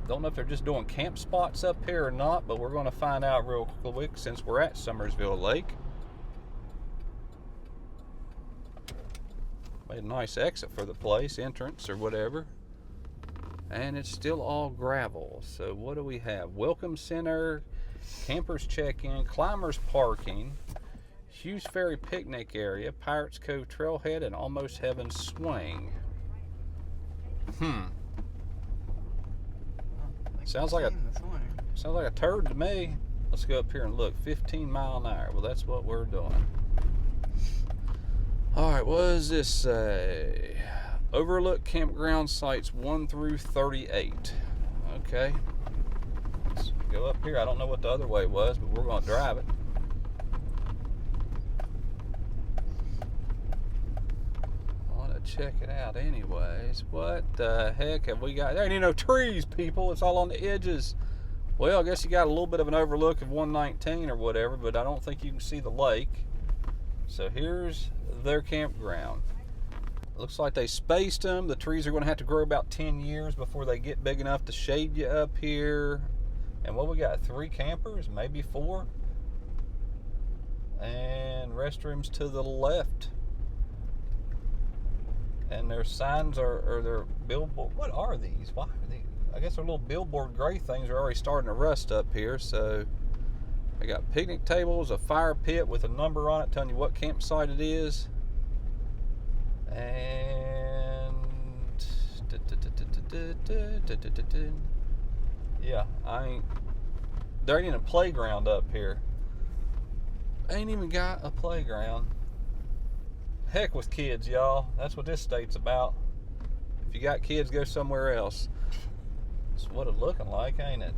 Don't know if they're just doing camp spots up here or not, but we're going to find out real quick since we're at Summersville Lake. Made a nice exit for the place, entrance or whatever. And it's still all gravel. So what do we have? Welcome Center, campers check-in, climbers parking, Hughes Ferry picnic area, Pirates Cove trailhead, and Almost Heaven swing. Sounds like a turd to me. Let's go up here and look. 15 mile an hour. Well, that's what we're doing. All right, what does this say? Overlook campground sites 1 through 38. Okay. Let's go up here. I don't know what the other way was, but we're going to drive it. I want to check it out anyways. What the heck have we got? There ain't no trees, people. It's all on the edges. Well, I guess you got a little bit of an overlook of 119 or whatever, but I don't think you can see the lake. So here's their campground. Looks like they spaced them. The trees are going to have to grow about 10 years before they get big enough to shade you up here. And what we got? 3 campers, maybe 4. And restrooms to the left. And their signs are their billboard. What are these? Why are these? I guess their little billboard gray things are already starting to rust up here. So they got picnic tables, a fire pit with a number on it telling you what campsite it is. And yeah, there ain't even a playground up here. Ain't even got a playground. Heck with kids, y'all. That's what this state's about. If you got kids, go somewhere else. That's what it's looking like, ain't it?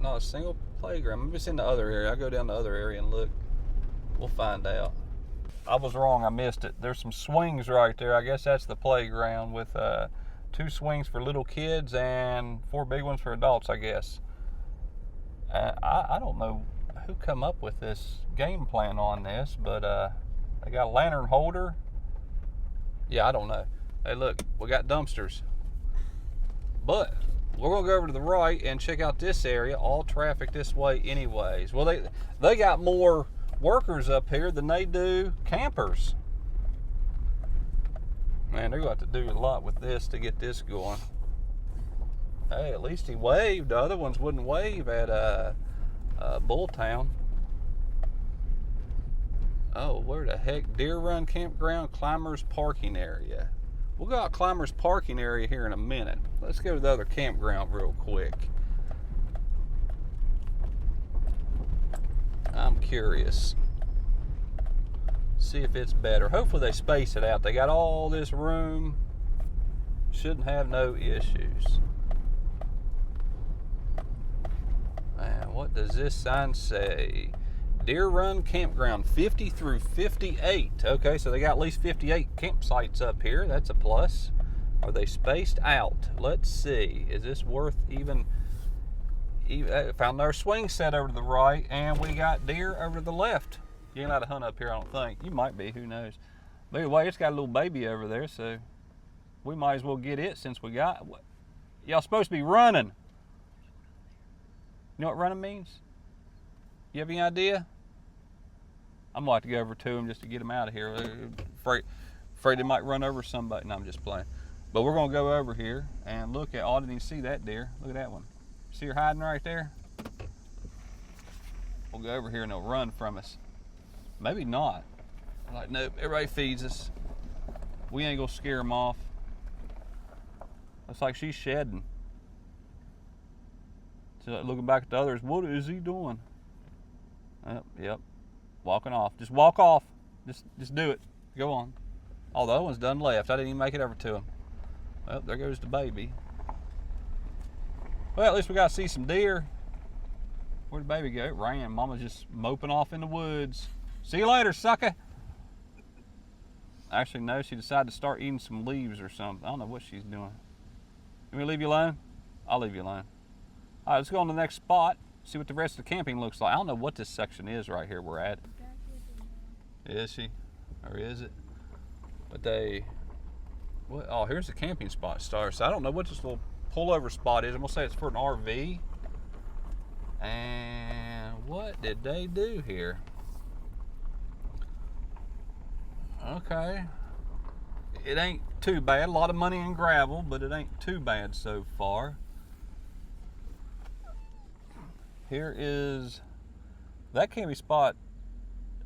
Not a single playground. Maybe it's in the other area. I'll go down the other area and look. We'll find out. I was wrong. I missed it. There's some swings right there. I guess that's the playground with 2 swings for little kids and 4 big ones for adults, I guess. I don't know who come up with this game plan on this, but they got a lantern holder. Yeah, I don't know. Hey, look, we got dumpsters. But we're going to go over to the right and check out this area. All traffic this way anyways. Well, they got more workers up here than they do campers. Man, they're going to have to do a lot with this to get this going. Hey, at least he waved. The other ones wouldn't wave at Bulltown. Oh, where the heck? Deer Run Campground, Climbers Parking Area. We'll go out Climbers Parking Area here in a minute. Let's go to the other campground real quick. I'm curious. See if it's better. Hopefully they space it out. They got all this room. Shouldn't have no issues. Man, what does this sign say? Deer Run Campground 50 through 58. Okay, so they got at least 58 campsites up here. That's a plus. Are they spaced out? Let's see. Is this worth even found our swing set over to the right, and we got deer over to the left. You ain't allowed to hunt up here, I don't think. You might be, who knows. But anyway, it's got a little baby over there, so we might as well get it since we got what. Y'all supposed to be running. You know what running means? You have any idea? I'm gonna have to go over to him just to get him out of here. Afraid they might run over somebody. No, I'm just playing. But we're gonna go over here and look at. Oh, I didn't even see that deer. Look at that one. See her hiding right there? We'll go over here and they'll run from us. Maybe not. Like, nope, everybody feeds us. We ain't gonna scare them off. Looks like she's shedding. So looking back at the others, what is he doing? Yep, walking off. Just walk off. Just do it. Go on. Oh, the other one's done left. I didn't even make it over to him. Well, there goes the baby. Well, at least we got to see some deer. Where'd the baby go? It ran. Mama's just moping off in the woods. See you later, sucker. Actually, no, she decided to start eating some leaves or something. I don't know what she's doing. Let me leave you alone? I'll leave you alone. All right, let's go on to the next spot. See what the rest of the camping looks like. I don't know what this section is right here we're at. Is she? Or is it? But what? Oh, here's the camping spot starts. I don't know what this little pullover spot is. I'm gonna say it's for an RV. And what did they do here? Okay. It ain't too bad. A lot of money in gravel, but it ain't too bad so far. Here is that camping spot.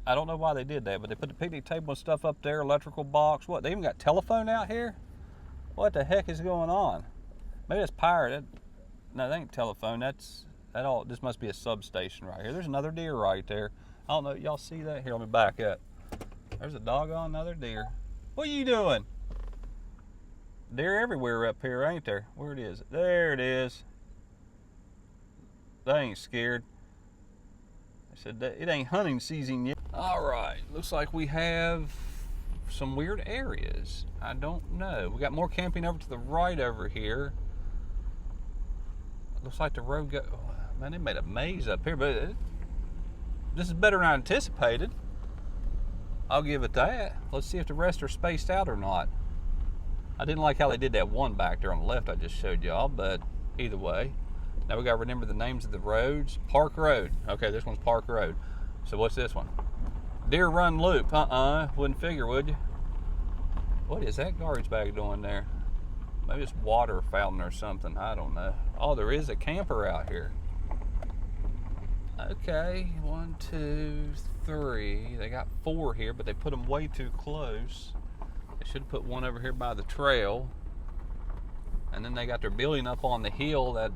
I don't know why they did that, but they put the picnic table and stuff up there, electrical box. What, they even got telephone out here? What the heck is going on? Maybe it's powered. No, that ain't telephone. This must be a substation right here. There's another deer right there. I don't know, y'all see that? Here, let me back up. There's a doggone another deer. What are you doing? Deer everywhere up here, ain't there? Where it is? There it is. They ain't scared. They said that it ain't hunting season yet. All right, looks like we have some weird areas. I don't know. We got more camping over to the right over here. Looks like the road man, they made a maze up here, but this is better than I anticipated. I'll give it that. Let's see if the rest are spaced out or not. I didn't like how they did that one back there on the left I just showed y'all, but either way. Now we gotta remember the names of the roads. Park Road. Okay, this one's Park Road. So what's this one? Deer Run Loop. Wouldn't figure, would you? What is that garbage bag doing there? Maybe it's water fountain or something. I don't know. Oh, there is a camper out here. Okay, 1, 2, 3. They got 4 here, but they put them way too close. They should put one over here by the trail. And then they got their building up on the hill that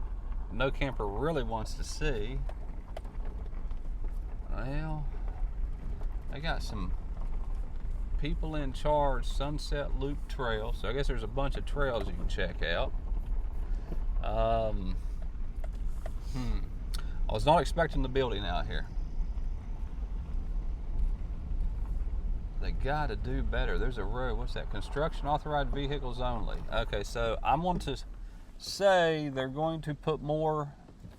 no camper really wants to see. Well, they got some people in charge. Sunset Loop Trail. So I guess there's a bunch of trails you can check out. I was not expecting the building out here. They gotta do better. There's a road. What's that? Construction authorized vehicles only. Okay, so I'm going to say they're going to put more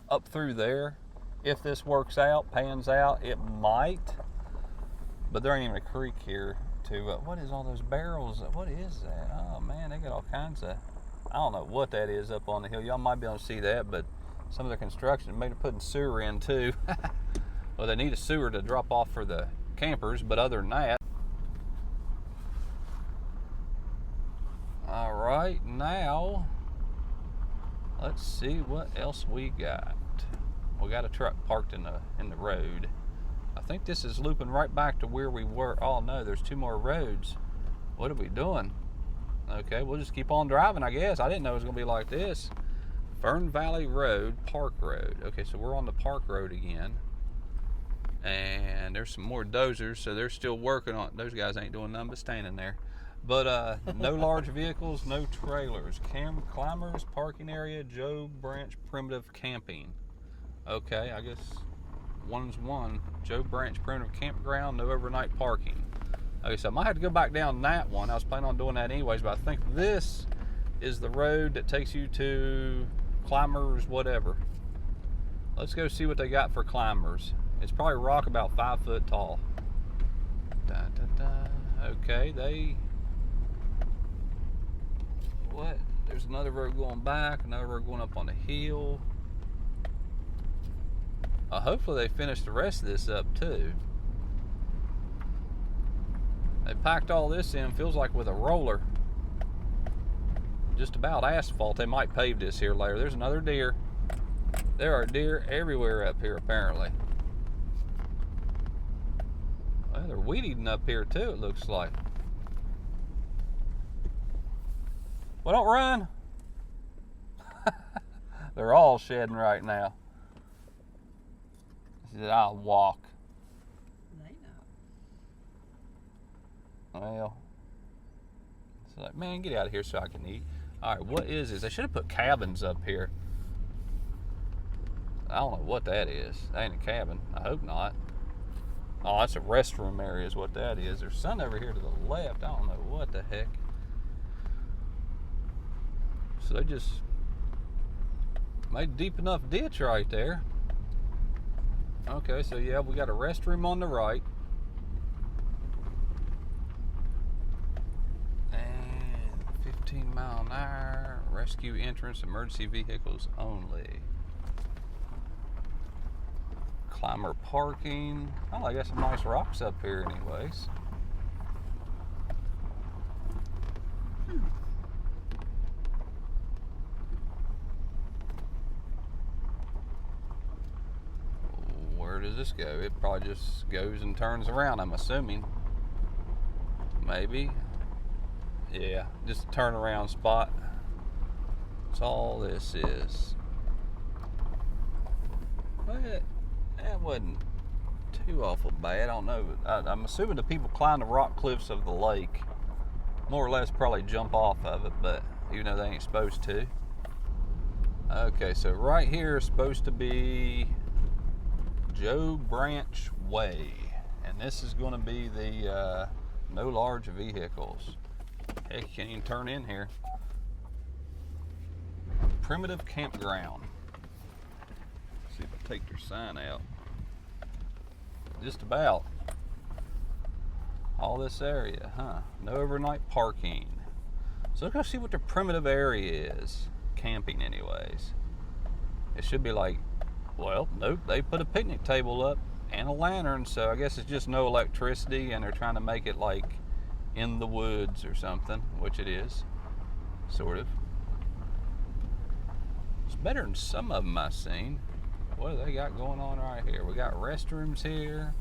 up through there. If this works out, pans out, it might. But there ain't even a creek here to, what is all those barrels? What is that? Oh man, they got all kinds of, I don't know what that is up on the hill. Y'all might be able to see that, but some of the construction, maybe putting sewer in too. Well, they need a sewer to drop off for the campers, but other than that. All right, now, let's see what else we got. We got a truck parked in the road. I think this is looping right back to where we were. Oh no, there's 2 more roads. What are we doing? Okay, we'll just keep on driving, I guess. I didn't know it was gonna be like this. Fern Valley Road, Park Road. Okay, so we're on the Park Road again. And there's some more dozers, so they're still working on it. Those guys ain't doing nothing but standing there. But no large vehicles, no trailers. Climbers, parking area, Joe Branch Primitive Camping. Okay, I guess one's one. Joe Branch Primitive Campground, no overnight parking. Okay, so I might have to go back down that one. I was planning on doing that anyways, but I think this is the road that takes you to Climbers, whatever. Let's go see what they got for Climbers. It's probably rock about 5 foot tall. Okay, what? There's another road going back, another road going up on the hill. Hopefully they finish the rest of this up too. They packed all this in, feels like with a roller. Just about asphalt. They might pave this here later. There's another deer. There are deer everywhere up here apparently. Well, they're weed eating up here too, it looks like. Well, don't run. They're all shedding right now. She said, I'll walk. They know. Well, it's like, man, get out of here so I can eat. All right, what is this? They should have put cabins up here. I don't know what that is. That ain't a cabin. I hope not. Oh, that's a restroom area is what that is. There's sun over here to the left. I don't know what the heck. So they just made a deep enough ditch right there. Okay, so yeah, we got a restroom on the right. And 15 mile an hour Rescue entrance, emergency vehicles only. Climber parking. Oh, I got some nice rocks up here anyways. Where does this go? It probably just goes and turns around, I'm assuming. Maybe. Yeah, just a turnaround spot. That's all this is. But that wasn't too awful bad. I don't know. I'm assuming the people climb the rock cliffs of the lake more or less probably jump off of it, but even though they ain't supposed to. Okay, so right here is supposed to be Joe Branch Way, and this is going to be the no large vehicles. Heck, you can't even turn in here. Primitive campground. Let's see if I take their sign out. Just about all this area, huh? No overnight parking. So let's go see what the primitive area is. Camping, anyways. It should be like, well, nope, they put a picnic table up and a lantern, so I guess it's just no electricity, and they're trying to make it like in the woods or something, which it is, sort of. It's better than some of them I've seen. What do they got going on right here? We got restrooms here.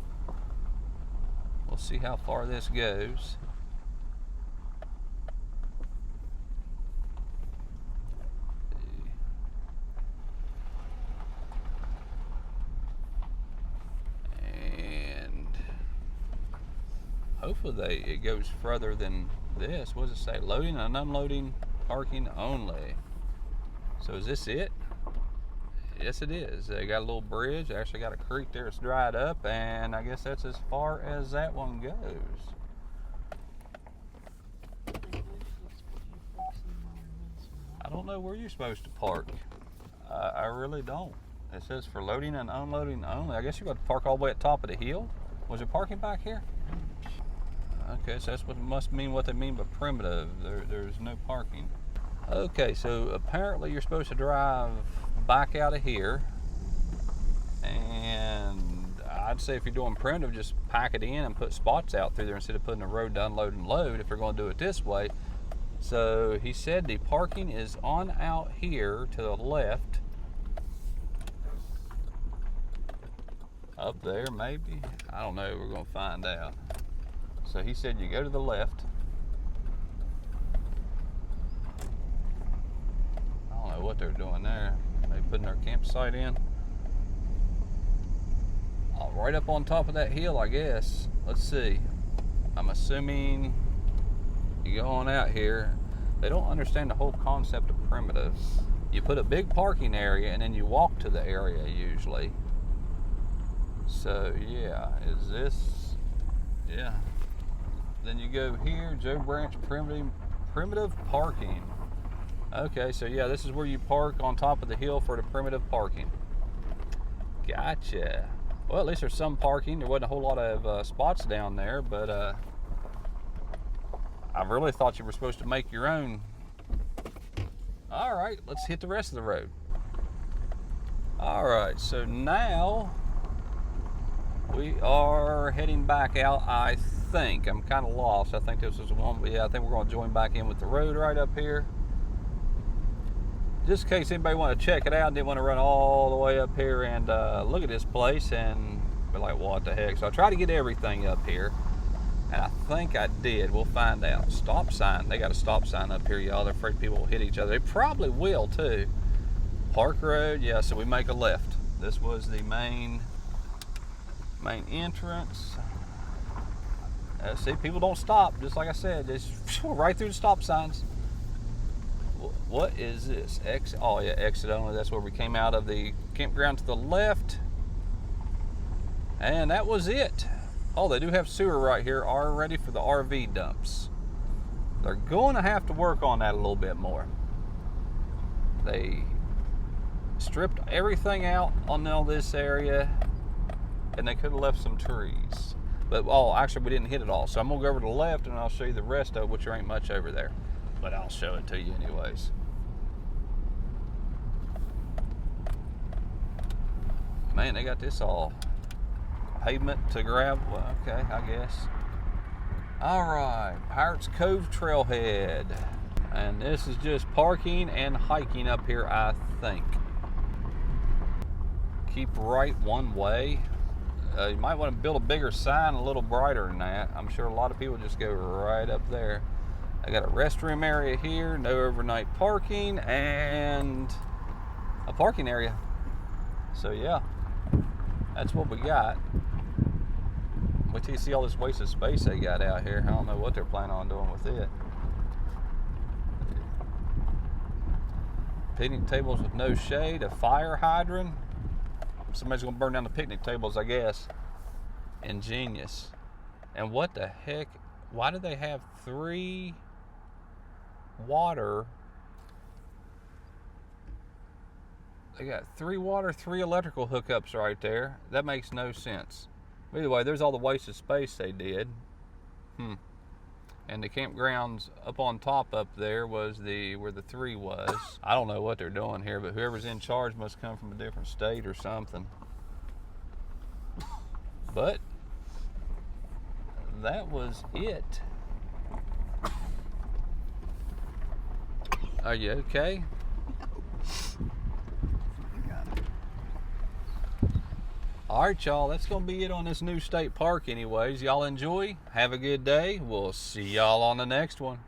We'll see how far this goes. And hopefully it goes further than this. What does it say? Loading and unloading parking only. So is this it? Yes, it is. They got a little bridge. They actually got a creek there. It's dried up, and I guess that's as far as that one goes. I don't know where you're supposed to park. I really don't. It says for loading and unloading only. I guess you got to park all the way at the top of the hill. Was there parking back here? Okay, so that's what it must mean. What they mean by primitive. There's no parking. Okay, so apparently you're supposed to drive back out of here, and I'd say if you're doing primitive, just pack it in and put spots out through there instead of putting a road to unload and load if you're going to do it this way. So he said the parking is on out here to the left. Up there maybe, I don't know, we're going to find out. So he said you go to the left. I don't know what they're doing there. They putting their campsite in. Oh, right up on top of that hill, I guess. Let's see. I'm assuming you go on out here. They don't understand the whole concept of primitive. You put a big parking area and then you walk to the area usually. So yeah, is this? Yeah. Then you go here, Joe Branch primitive parking. Okay, so yeah, this is where you park on top of the hill for the primitive parking. Gotcha. Well, at least there's some parking. There wasn't a whole lot of spots down there, but I really thought you were supposed to make your own. All right, let's hit the rest of the road. All right, so now we are heading back out, I think. I'm kind of lost. I think this is the one, but yeah, I think we're going to join back in with the road right up here. Just in case anybody want to check it out, didn't want to run all the way up here and look at this place and be like, what the heck? So I try to get everything up here, and I think I did. We'll find out. Stop sign. They got a stop sign up here, y'all. They're afraid people will hit each other. They probably will too. Park Road, yeah, so we make a left. This was the main entrance. See, people don't stop, just like I said. Just right through the stop signs. What is this? Oh yeah, exit only. That's where we came out of the campground to the left. And that was it. Oh, they do have sewer right here already for the RV dumps. They're going to have to work on that a little bit more. They stripped everything out on all this area, and they could have left some trees. But, oh, actually we didn't hit it all. So I'm going to go over to the left and I'll show you the rest of it, which there ain't much over there. But I'll show it to you anyways. Man, they got this all pavement to gravel. Well, okay, I guess. All right, Pirates Cove Trailhead. And this is just parking and hiking up here, I think. Keep right one way. You might want to build a bigger sign, a little brighter than that. I'm sure a lot of people just go right up there. I got a restroom area here, no overnight parking, and a parking area. So yeah, that's what we got. Wait till you see all this wasted space they got out here. I don't know what they're planning on doing with it. Picnic tables with no shade, a fire hydrant. Somebody's gonna burn down the picnic tables, I guess. Ingenious. And what the heck? Why do they have 3 water? They got 3 water, 3 electrical hookups right there. That makes no sense. But either way, there's all the wasted space they did. And the campgrounds up on top up there was where the 3 was. I don't know what they're doing here, but whoever's in charge must come from a different state or something. But that was it. Are you okay? All right, y'all, that's going to be it on this new state park anyways. Y'all enjoy. Have a good day. We'll see y'all on the next one.